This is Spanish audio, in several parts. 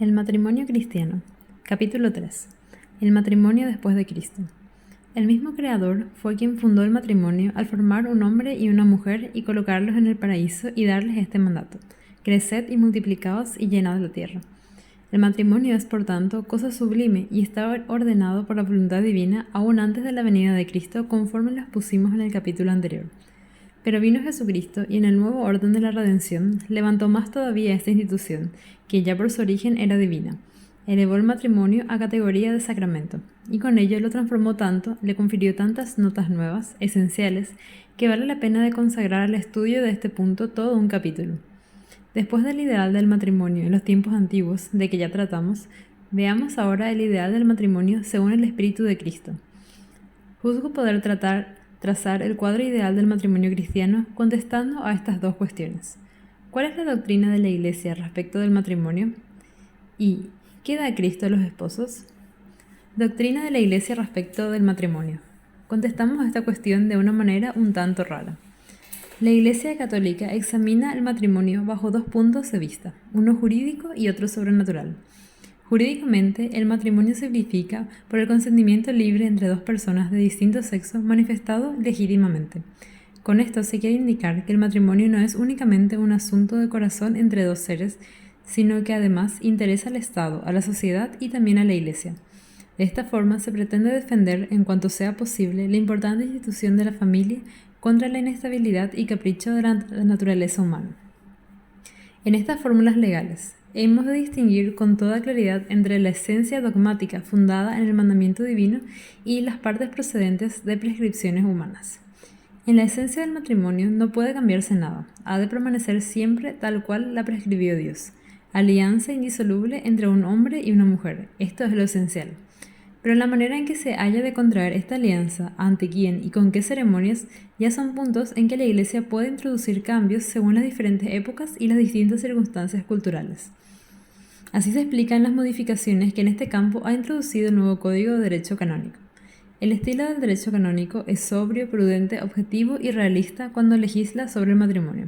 El matrimonio cristiano. Capítulo 3. El matrimonio después de Cristo. El mismo Creador fue quien fundó el matrimonio al formar un hombre y una mujer y colocarlos en el paraíso y darles este mandato: creced y multiplicaos y llenad la tierra. El matrimonio es, por tanto, cosa sublime y está ordenado por la voluntad divina aún antes de la venida de Cristo, conforme lo expusimos en el capítulo anterior. Pero vino Jesucristo y en el nuevo orden de la redención levantó más todavía esta institución, que ya por su origen era divina. Elevó el matrimonio a categoría de sacramento, y con ello lo transformó tanto, le confirió tantas notas nuevas, esenciales, que vale la pena de consagrar al estudio de este punto todo un capítulo. Después del ideal del matrimonio en los tiempos antiguos, de que ya tratamos, veamos ahora el ideal del matrimonio según el Espíritu de Cristo. Juzgo poder trazar el cuadro ideal del matrimonio cristiano contestando a estas dos cuestiones. ¿Cuál es la doctrina de la Iglesia respecto del matrimonio? ¿Y qué da Cristo a los esposos? Doctrina de la Iglesia respecto del matrimonio. Contestamos a esta cuestión de una manera un tanto rara. La Iglesia Católica examina el matrimonio bajo dos puntos de vista, uno jurídico y otro sobrenatural. Jurídicamente, el matrimonio se significa por el consentimiento libre entre dos personas de distinto sexo manifestado legítimamente. Con esto se quiere indicar que el matrimonio no es únicamente un asunto de corazón entre dos seres, sino que además interesa al Estado, a la sociedad y también a la Iglesia. De esta forma se pretende defender, en cuanto sea posible, la importante institución de la familia contra la inestabilidad y capricho de la naturaleza humana. En estas fórmulas legales, hemos de distinguir con toda claridad entre la esencia dogmática fundada en el mandamiento divino y las partes procedentes de prescripciones humanas. En la esencia del matrimonio no puede cambiarse nada, ha de permanecer siempre tal cual la prescribió Dios: alianza indisoluble entre un hombre y una mujer. Esto es lo esencial. Pero la manera en que se haya de contraer esta alianza, ante quién y con qué ceremonias, ya son puntos en que la Iglesia puede introducir cambios según las diferentes épocas y las distintas circunstancias culturales. Así se explican las modificaciones que en este campo ha introducido el nuevo Código de Derecho Canónico. El estilo del derecho canónico es sobrio, prudente, objetivo y realista cuando legisla sobre el matrimonio.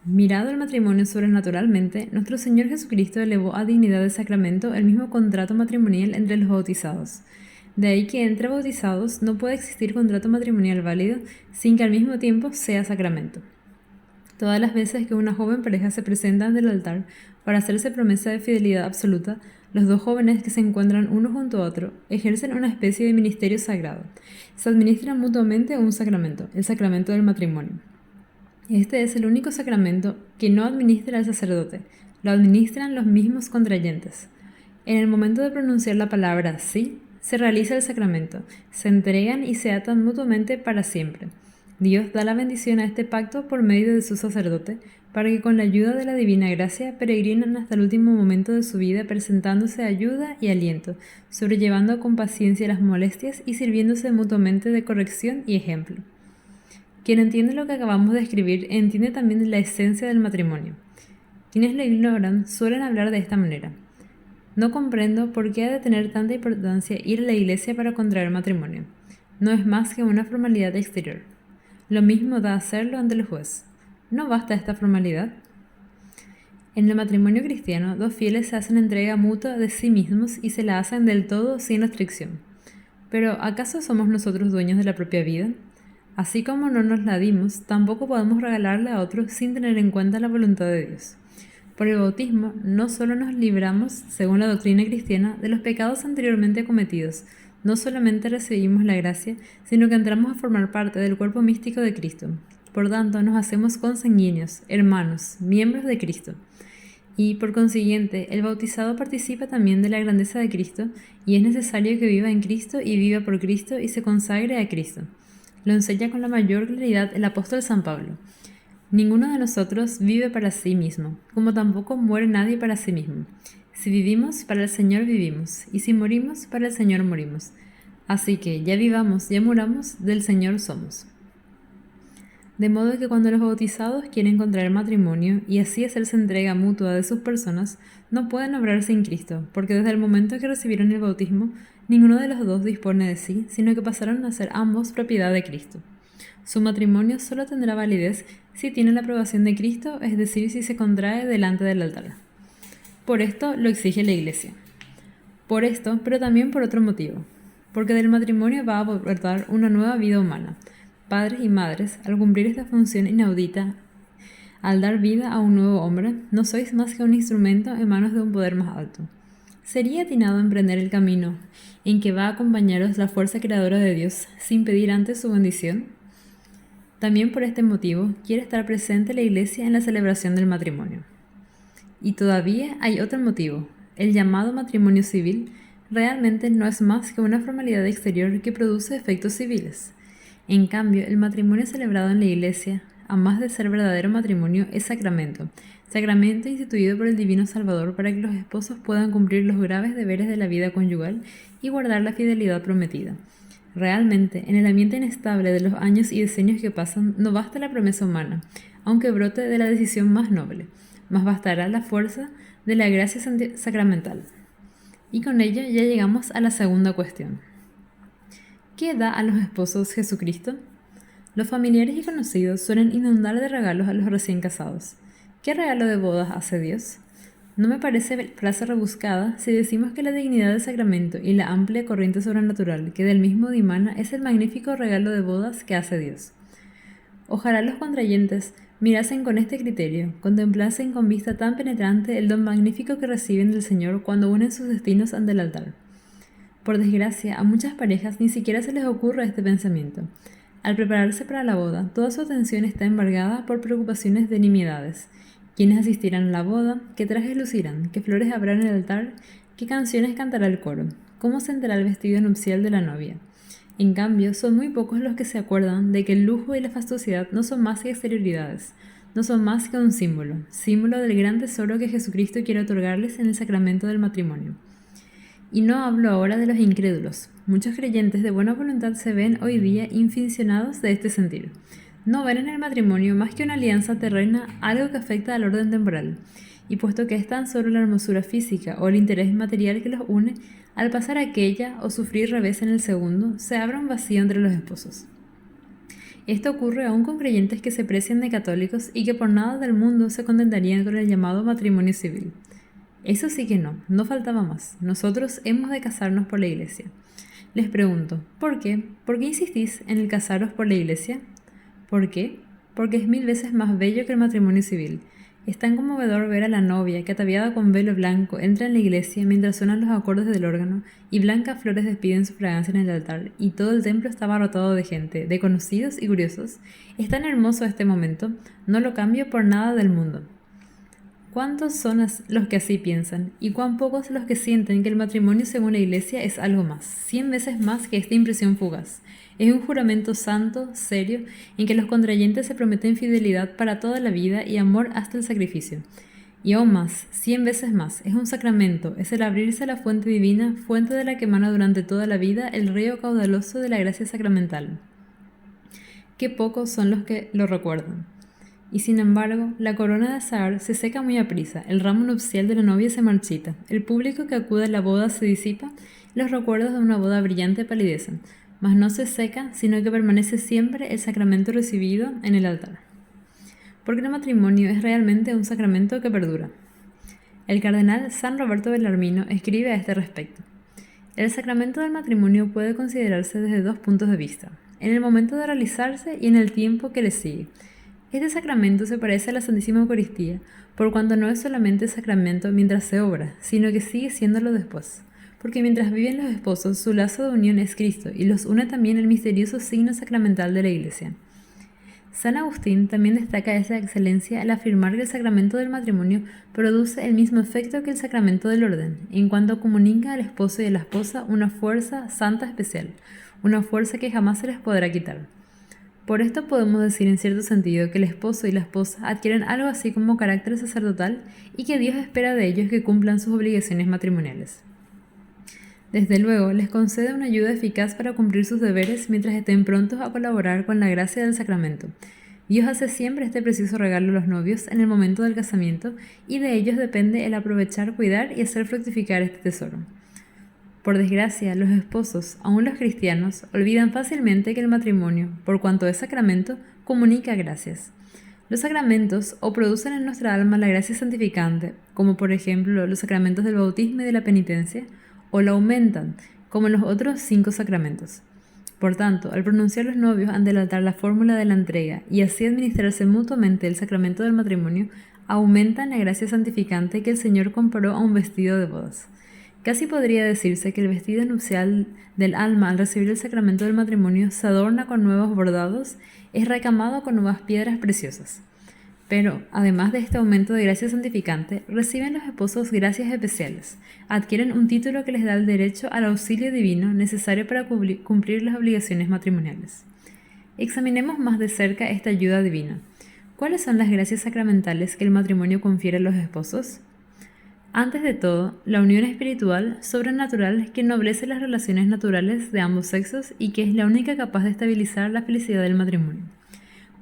Mirado el matrimonio sobrenaturalmente, nuestro Señor Jesucristo elevó a dignidad de sacramento el mismo contrato matrimonial entre los bautizados. De ahí que entre bautizados no puede existir contrato matrimonial válido sin que al mismo tiempo sea sacramento. Todas las veces que una joven pareja se presenta ante el altar para hacerse promesa de fidelidad absoluta, los dos jóvenes que se encuentran uno junto a otro ejercen una especie de ministerio sagrado. Se administran mutuamente un sacramento, el sacramento del matrimonio. Este es el único sacramento que no administra el sacerdote, lo administran los mismos contrayentes. En el momento de pronunciar la palabra sí, se realiza el sacramento, se entregan y se atan mutuamente para siempre. Dios da la bendición a este pacto por medio de su sacerdote, para que con la ayuda de la divina gracia peregrinen hasta el último momento de su vida presentándose ayuda y aliento, sobrellevando con paciencia las molestias y sirviéndose mutuamente de corrección y ejemplo. Quien entiende lo que acabamos de escribir entiende también la esencia del matrimonio. Quienes lo ignoran suelen hablar de esta manera: no comprendo por qué ha de tener tanta importancia ir a la iglesia para contraer matrimonio. No es más que una formalidad exterior. Lo mismo da hacerlo ante el juez. ¿No basta esta formalidad? En el matrimonio cristiano, dos fieles se hacen entrega mutua de sí mismos y se la hacen del todo sin restricción. Pero ¿acaso somos nosotros dueños de la propia vida? Así como no nos la dimos, tampoco podemos regalarla a otros sin tener en cuenta la voluntad de Dios. Por el bautismo, no solo nos libramos, según la doctrina cristiana, de los pecados anteriormente cometidos, no solamente recibimos la gracia, sino que entramos a formar parte del cuerpo místico de Cristo. Por tanto, nos hacemos consanguíneos, hermanos, miembros de Cristo. Y, por consiguiente, el bautizado participa también de la grandeza de Cristo, y es necesario que viva en Cristo y viva por Cristo y se consagre a Cristo. Lo enseña con la mayor claridad el apóstol San Pablo. Ninguno de nosotros vive para sí mismo, como tampoco muere nadie para sí mismo. Si vivimos, para el Señor vivimos, y si morimos, para el Señor morimos. Así que, ya vivamos, ya muramos, del Señor somos. De modo que cuando los bautizados quieren contraer matrimonio y así hacerse entrega mutua de sus personas, no pueden obrar sin Cristo, porque desde el momento que recibieron el bautismo, ninguno de los dos dispone de sí, sino que pasaron a ser ambos propiedad de Cristo. Su matrimonio solo tendrá validez si tiene la aprobación de Cristo, es decir, si se contrae delante del altar. Por esto lo exige la Iglesia. Por esto, pero también por otro motivo. Porque del matrimonio va a brotar una nueva vida humana. Padres y madres, al cumplir esta función inaudita, al dar vida a un nuevo hombre, no sois más que un instrumento en manos de un poder más alto. ¿Sería atinado emprender el camino en que va a acompañaros la fuerza creadora de Dios sin pedir antes su bendición? También por este motivo quiere estar presente la Iglesia en la celebración del matrimonio. Y todavía hay otro motivo. El llamado matrimonio civil realmente no es más que una formalidad exterior que produce efectos civiles. En cambio, el matrimonio celebrado en la Iglesia, a más de ser verdadero matrimonio, es sacramento. Sacramento instituido por el Divino Salvador para que los esposos puedan cumplir los graves deberes de la vida conyugal y guardar la fidelidad prometida. Realmente, en el ambiente inestable de los años y decenios que pasan, no basta la promesa humana, aunque brote de la decisión más noble, mas bastará la fuerza de la gracia sacramental. Y con ello ya llegamos a la segunda cuestión. ¿Qué da a los esposos Jesucristo? Los familiares y conocidos suelen inundar de regalos a los recién casados. ¿Qué regalo de bodas hace Dios? No me parece frase rebuscada si decimos que la dignidad del sacramento y la amplia corriente sobrenatural que del mismo dimana es el magnífico regalo de bodas que hace Dios. Ojalá los contrayentes mirasen con este criterio, contemplasen con vista tan penetrante el don magnífico que reciben del Señor cuando unen sus destinos ante el altar. Por desgracia, a muchas parejas ni siquiera se les ocurre este pensamiento. Al prepararse para la boda, toda su atención está embargada por preocupaciones de nimiedades. ¿Quiénes asistirán a la boda? ¿Qué trajes lucirán? ¿Qué flores habrá en el altar? ¿Qué canciones cantará el coro? ¿Cómo sentará el vestido nupcial de la novia? En cambio, son muy pocos los que se acuerdan de que el lujo y la fastuosidad no son más que exterioridades, no son más que un símbolo del gran tesoro que Jesucristo quiere otorgarles en el sacramento del matrimonio. Y no hablo ahora de los incrédulos. Muchos creyentes de buena voluntad se ven hoy día inficionados de este sentir. No ven en el matrimonio más que una alianza terrena, algo que afecta al orden temporal, y puesto que es tan solo la hermosura física o el interés material que los une, al pasar aquella o sufrir revés en el segundo, se abre un vacío entre los esposos. Esto ocurre aún con creyentes que se precian de católicos y que por nada del mundo se contentarían con el llamado matrimonio civil. Eso sí que no faltaba más. Nosotros hemos de casarnos por la Iglesia. Les pregunto, ¿por qué? ¿Por qué insistís en el casaros por la Iglesia? ¿Por qué? Porque es 1000 veces más bello que el matrimonio civil. Es tan conmovedor ver a la novia que ataviada con velo blanco entra en la iglesia mientras suenan los acordes del órgano y blancas flores despiden su fragancia en el altar y todo el templo está abarrotado de gente, de conocidos y curiosos. Es tan hermoso este momento, no lo cambio por nada del mundo. ¿Cuántos son los que así piensan? ¿Y cuán pocos los que sienten que el matrimonio según la Iglesia es algo más, 100 veces más que esta impresión fugaz? Es un juramento santo, serio, en que los contrayentes se prometen fidelidad para toda la vida y amor hasta el sacrificio. Y aún más, 100 veces más, es un sacramento, es el abrirse a la fuente divina, fuente de la que emana durante toda la vida el río caudaloso de la gracia sacramental. Qué pocos son los que lo recuerdan. Y sin embargo, la corona de azahar se seca muy aprisa, el ramo nupcial de la novia se marchita, el público que acude a la boda se disipa, los recuerdos de una boda brillante palidecen, mas no se seca, sino que permanece siempre el sacramento recibido en el altar. Porque el matrimonio es realmente un sacramento que perdura. El cardenal San Roberto Bellarmino escribe a este respecto. El sacramento del matrimonio puede considerarse desde 2 puntos de vista, en el momento de realizarse y en el tiempo que le sigue. Este sacramento se parece a la Santísima Eucaristía, por cuanto no es solamente sacramento mientras se obra, sino que sigue siéndolo después. Porque mientras viven los esposos, su lazo de unión es Cristo, y los une también el misterioso signo sacramental de la Iglesia. San Agustín también destaca esa excelencia al afirmar que el sacramento del matrimonio produce el mismo efecto que el sacramento del orden, en cuanto comunica al esposo y a la esposa una fuerza santa especial, una fuerza que jamás se les podrá quitar. Por esto podemos decir en cierto sentido que el esposo y la esposa adquieren algo así como carácter sacerdotal y que Dios espera de ellos que cumplan sus obligaciones matrimoniales. Desde luego, les concede una ayuda eficaz para cumplir sus deberes mientras estén prontos a colaborar con la gracia del sacramento. Dios hace siempre este preciso regalo a los novios en el momento del casamiento y de ellos depende el aprovechar, cuidar y hacer fructificar este tesoro. Por desgracia, los esposos, aun los cristianos, olvidan fácilmente que el matrimonio, por cuanto es sacramento, comunica gracias. Los sacramentos o producen en nuestra alma la gracia santificante, como por ejemplo los sacramentos del bautismo y de la penitencia, o la aumentan, como los otros 5 sacramentos. Por tanto, al pronunciar los novios ante el altar la fórmula de la entrega y así administrarse mutuamente el sacramento del matrimonio, aumentan la gracia santificante que el Señor comparó a un vestido de bodas. Casi podría decirse que el vestido nupcial del alma al recibir el sacramento del matrimonio se adorna con nuevos bordados, es recamado con nuevas piedras preciosas. Pero, además de este aumento de gracia santificante, reciben los esposos gracias especiales, adquieren un título que les da el derecho al auxilio divino necesario para cumplir las obligaciones matrimoniales. Examinemos más de cerca esta ayuda divina. ¿Cuáles son las gracias sacramentales que el matrimonio confiere a los esposos? Antes de todo, la unión espiritual sobrenatural que ennoblece las relaciones naturales de ambos sexos y que es la única capaz de estabilizar la felicidad del matrimonio.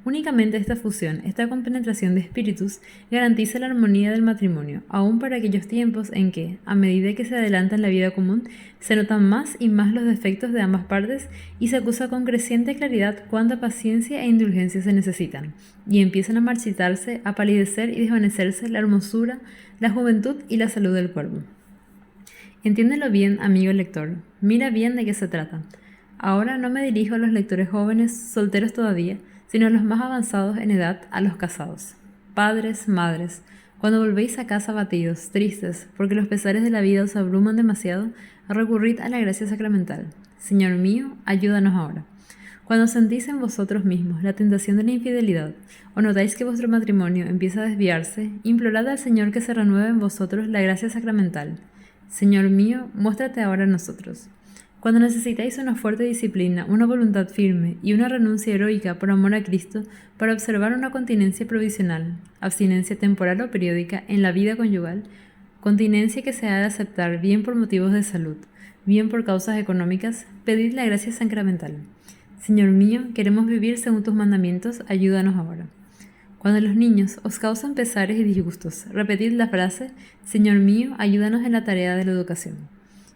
Únicamente esta fusión, esta compenetración de espíritus, garantiza la armonía del matrimonio, aun para aquellos tiempos en que, a medida que se adelanta en la vida común, se notan más y más los defectos de ambas partes y se acusa con creciente claridad cuánta paciencia e indulgencia se necesitan, y empiezan a marchitarse, a palidecer y desvanecerse la hermosura, la juventud y la salud del cuerpo. Entiéndelo bien, amigo lector, mira bien de qué se trata. Ahora no me dirijo a los lectores jóvenes, solteros todavía, sino a los más avanzados en edad, a los casados. Padres, madres, cuando volvéis a casa abatidos, tristes, porque los pesares de la vida os abruman demasiado, recurrid a la gracia sacramental. Señor mío, ayúdanos ahora. Cuando sentís en vosotros mismos la tentación de la infidelidad, o notáis que vuestro matrimonio empieza a desviarse, implorad al Señor que se renueve en vosotros la gracia sacramental. Señor mío, muéstrate ahora a nosotros. Cuando necesitáis una fuerte disciplina, una voluntad firme y una renuncia heroica por amor a Cristo para observar una continencia provisional, abstinencia temporal o periódica en la vida conyugal, continencia que se ha de aceptar bien por motivos de salud, bien por causas económicas, pedid la gracia sacramental. Señor mío, queremos vivir según tus mandamientos, ayúdanos ahora. Cuando los niños os causan pesares y disgustos, repetid la frase, Señor mío, ayúdanos en la tarea de la educación.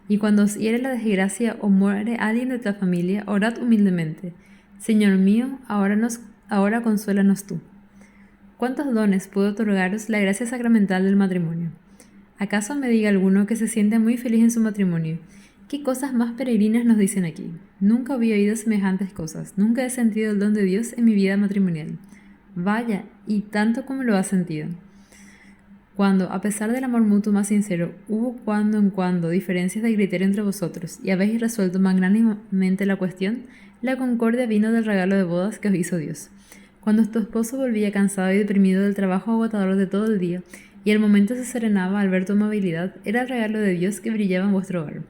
Y cuando os hiere la desgracia o muere alguien de tu familia, orad humildemente. Señor mío, ahora consuélanos tú. ¿Cuántos dones puedo otorgaros la gracia sacramental del matrimonio? ¿Acaso me diga alguno que se siente muy feliz en su matrimonio? ¿Qué cosas más peregrinas nos dicen aquí? Nunca había oído semejantes cosas, nunca he sentido el don de Dios en mi vida matrimonial. Vaya, y tanto como lo ha sentido. Cuando, a pesar del amor mutuo más sincero, hubo cuando en cuando diferencias de criterio entre vosotros y habéis resuelto magnánimamente la cuestión, la concordia vino del regalo de bodas que os hizo Dios. Cuando tu esposo volvía cansado y deprimido del trabajo agotador de todo el día, y el momento se serenaba al ver tu amabilidad, era el regalo de Dios que brillaba en vuestro hogar.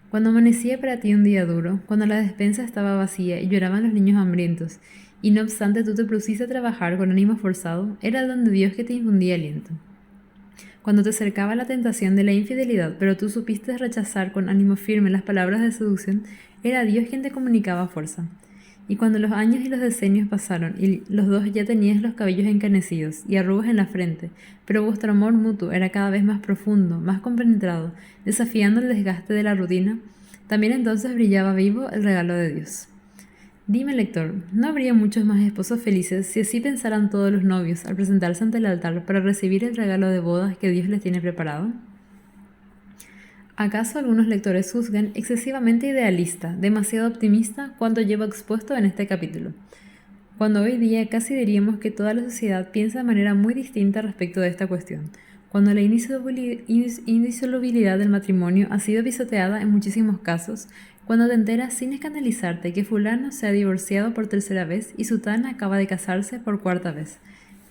Cuando amanecía para ti un día duro, cuando la despensa estaba vacía y lloraban los niños hambrientos, y no obstante tú te pusiste a trabajar con ánimo forzado, era el don de Dios que te infundía aliento. Cuando te acercaba la tentación de la infidelidad, pero tú supiste rechazar con ánimo firme las palabras de seducción, era Dios quien te comunicaba fuerza. Y cuando los años y los decenios pasaron y los dos ya teníais los cabellos encanecidos y arrugas en la frente, pero vuestro amor mutuo era cada vez más profundo, más compenetrado, desafiando el desgaste de la rutina, también entonces brillaba vivo el regalo de Dios. Dime, lector, ¿no habría muchos más esposos felices si así pensaran todos los novios al presentarse ante el altar para recibir el regalo de bodas que Dios les tiene preparado? ¿Acaso algunos lectores juzgan excesivamente idealista, demasiado optimista cuanto llevo expuesto en este capítulo? Cuando hoy día casi diríamos que toda la sociedad piensa de manera muy distinta respecto de esta cuestión, cuando la indisolubilidad del matrimonio ha sido pisoteada en muchísimos casos, cuando te enteras sin escandalizarte que fulano se ha divorciado por tercera vez y sutana acaba de casarse por cuarta vez.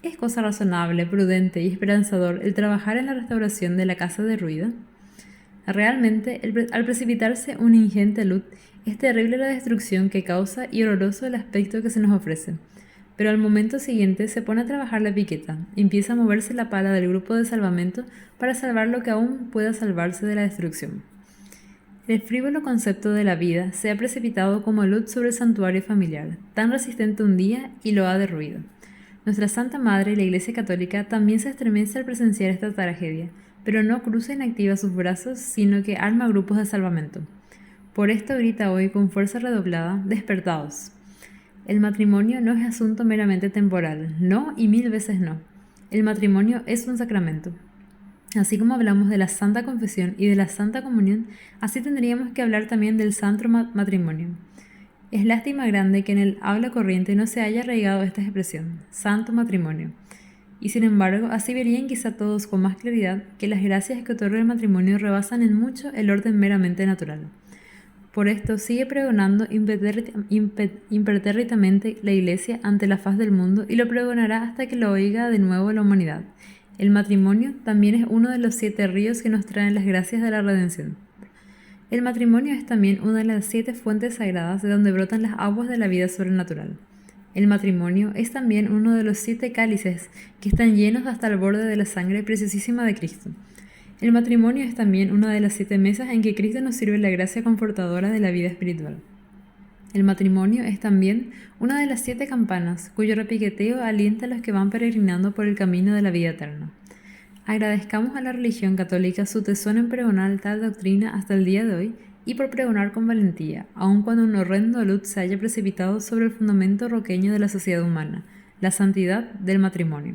¿Es cosa razonable, prudente y esperanzador el trabajar en la restauración de la casa derruida? Realmente, al precipitarse una ingente luz, es terrible la destrucción que causa y horroroso el aspecto que se nos ofrece. Pero al momento siguiente se pone a trabajar la piqueta, empieza a moverse la pala del grupo de salvamento para salvar lo que aún pueda salvarse de la destrucción. El frívolo concepto de la vida se ha precipitado como luz sobre el santuario familiar, tan resistente un día y lo ha derruido. Nuestra Santa Madre, la Iglesia Católica, también se estremece al presenciar esta tragedia, pero no cruza inactiva sus brazos, sino que arma grupos de salvamento. Por esto grita hoy con fuerza redoblada, despertaos. El matrimonio no es asunto meramente temporal, no y mil veces no. El matrimonio es un sacramento. Así como hablamos de la Santa Confesión y de la Santa Comunión, así tendríamos que hablar también del Santo Matrimonio. Es lástima grande que en el habla corriente no se haya arraigado esta expresión, Santo Matrimonio. Y sin embargo, así verían quizá todos con más claridad que las gracias que otorga el matrimonio rebasan en mucho el orden meramente natural. Por esto sigue pregonando impertérritamente la Iglesia ante la faz del mundo y lo pregonará hasta que lo oiga de nuevo la humanidad. El matrimonio también es uno de los 7 ríos que nos traen las gracias de la redención. El matrimonio es también una de las 7 fuentes sagradas de donde brotan las aguas de la vida sobrenatural. El matrimonio es también uno de los 7 cálices que están llenos hasta el borde de la sangre preciosísima de Cristo. El matrimonio es también una de las 7 mesas en que Cristo nos sirve la gracia confortadora de la vida espiritual. El matrimonio es también una de las 7 campanas, cuyo repiqueteo alienta a los que van peregrinando por el camino de la vida eterna. Agradezcamos a la religión católica su tesón en pregonar tal doctrina hasta el día de hoy y por pregonar con valentía, aun cuando un horrendo luz se haya precipitado sobre el fundamento roqueño de la sociedad humana, la santidad del matrimonio.